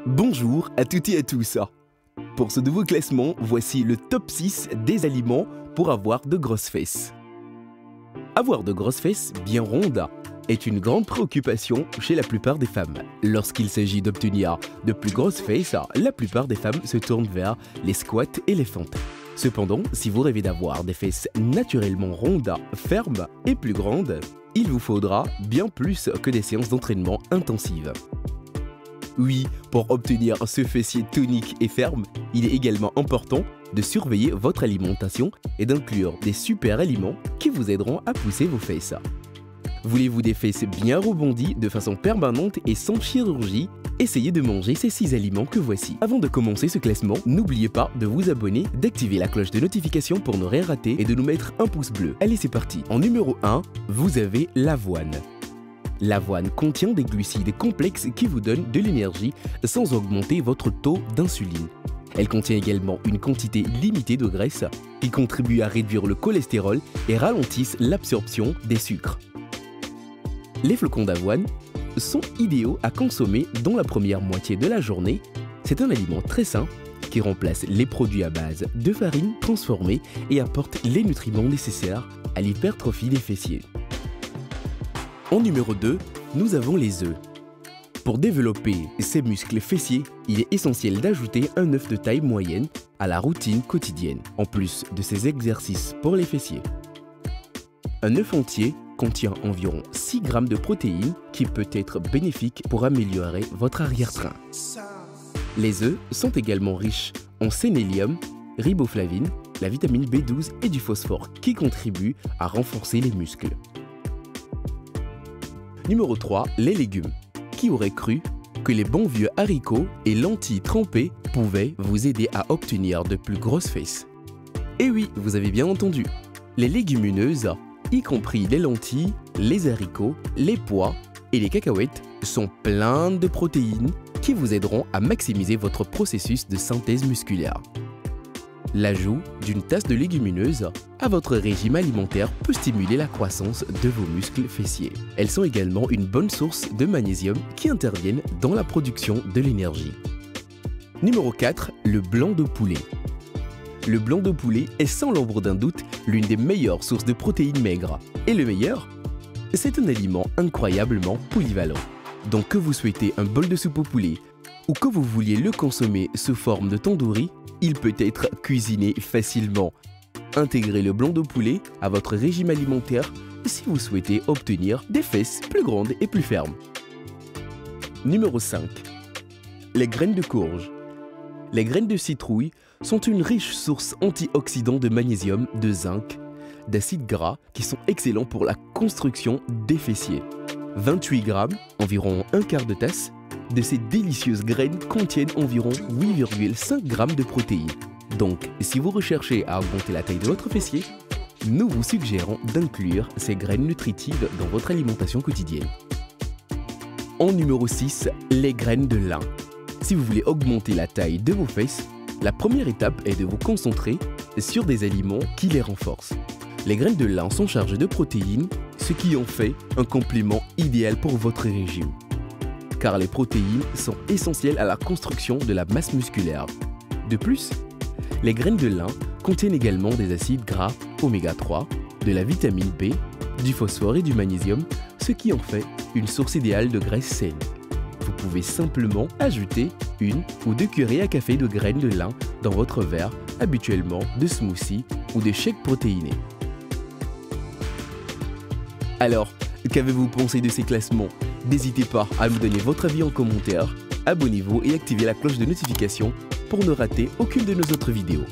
Bonjour à toutes et à tous. Pour ce nouveau classement, voici le top 6 des aliments pour avoir de grosses fesses. Avoir de grosses fesses bien rondes est une grande préoccupation chez la plupart des femmes. Lorsqu'il s'agit d'obtenir de plus grosses fesses, la plupart des femmes se tournent vers les squats et les fentes. Cependant, si vous rêvez d'avoir des fesses naturellement rondes, fermes et plus grandes, il vous faudra bien plus que des séances d'entraînement intensives. Oui, pour obtenir ce fessier tonique et ferme, il est également important de surveiller votre alimentation et d'inclure des super aliments qui vous aideront à pousser vos fesses. Voulez-vous des fesses bien rebondies de façon permanente et sans chirurgie? Essayez de manger ces 6 aliments que voici. Avant de commencer ce classement, n'oubliez pas de vous abonner, d'activer la cloche de notification pour ne rien rater et de nous mettre un pouce bleu. Allez, c'est parti. En numéro 1, vous avez l'avoine. L'avoine contient des glucides complexes qui vous donnent de l'énergie sans augmenter votre taux d'insuline. Elle contient également une quantité limitée de graisse qui contribue à réduire le cholestérol et ralentissent l'absorption des sucres. Les flocons d'avoine sont idéaux à consommer dans la première moitié de la journée. C'est un aliment très sain qui remplace les produits à base de farine transformée et apporte les nutriments nécessaires à l'hypertrophie des fessiers. En numéro 2, nous avons les œufs. Pour développer ces muscles fessiers, il est essentiel d'ajouter un œuf de taille moyenne à la routine quotidienne, en plus de ces exercices pour les fessiers. Un œuf entier contient environ 6 grammes de protéines qui peut être bénéfique pour améliorer votre arrière-train. Les œufs sont également riches en sélénium, riboflavine, la vitamine B12 et du phosphore qui contribuent à renforcer les muscles. Numéro 3, les légumes. Qui aurait cru que les bons vieux haricots et lentilles trempées pouvaient vous aider à obtenir de plus grosses fesses? Et oui, vous avez bien entendu. Les légumineuses, y compris les lentilles, les haricots, les pois et les cacahuètes, sont pleines de protéines qui vous aideront à maximiser votre processus de synthèse musculaire. L'ajout d'une tasse de légumineuses à votre régime alimentaire peut stimuler la croissance de vos muscles fessiers. Elles sont également une bonne source de magnésium qui interviennent dans la production de l'énergie. Numéro 4, le blanc de poulet. Le blanc de poulet est sans l'ombre d'un doute l'une des meilleures sources de protéines maigres. Et le meilleur, c'est un aliment incroyablement polyvalent. Donc que vous souhaitez un bol de soupe au poulet ou que vous vouliez le consommer sous forme de tandoori, il peut être cuisiné facilement. Intégrez le blanc de poulet à votre régime alimentaire si vous souhaitez obtenir des fesses plus grandes et plus fermes. Numéro 5. Les graines de courge. Les graines de citrouille sont une riche source antioxydant de magnésium, de zinc, d'acides gras qui sont excellents pour la construction des fessiers. 28 grammes, environ un quart de tasse, de ces délicieuses graines contiennent environ 8,5 grammes de protéines. Donc, si vous recherchez à augmenter la taille de votre fessier, nous vous suggérons d'inclure ces graines nutritives dans votre alimentation quotidienne. En numéro 6, les graines de lin. Si vous voulez augmenter la taille de vos fesses, la première étape est de vous concentrer sur des aliments qui les renforcent. Les graines de lin sont chargées de protéines, ce qui en fait un complément idéal pour votre régime. Car les protéines sont essentielles à la construction de la masse musculaire. De plus, les graines de lin contiennent également des acides gras oméga 3, de la vitamine B, du phosphore et du magnésium, ce qui en fait une source idéale de graisse saine. Vous pouvez simplement ajouter 1 ou 2 cuillerées à café de graines de lin dans votre verre habituellement de smoothie ou de shake protéiné. Alors, qu'avez-vous pensé de ces classements? N'hésitez pas à nous donner votre avis en commentaire, abonnez-vous et activez la cloche de notification pour ne rater aucune de nos autres vidéos.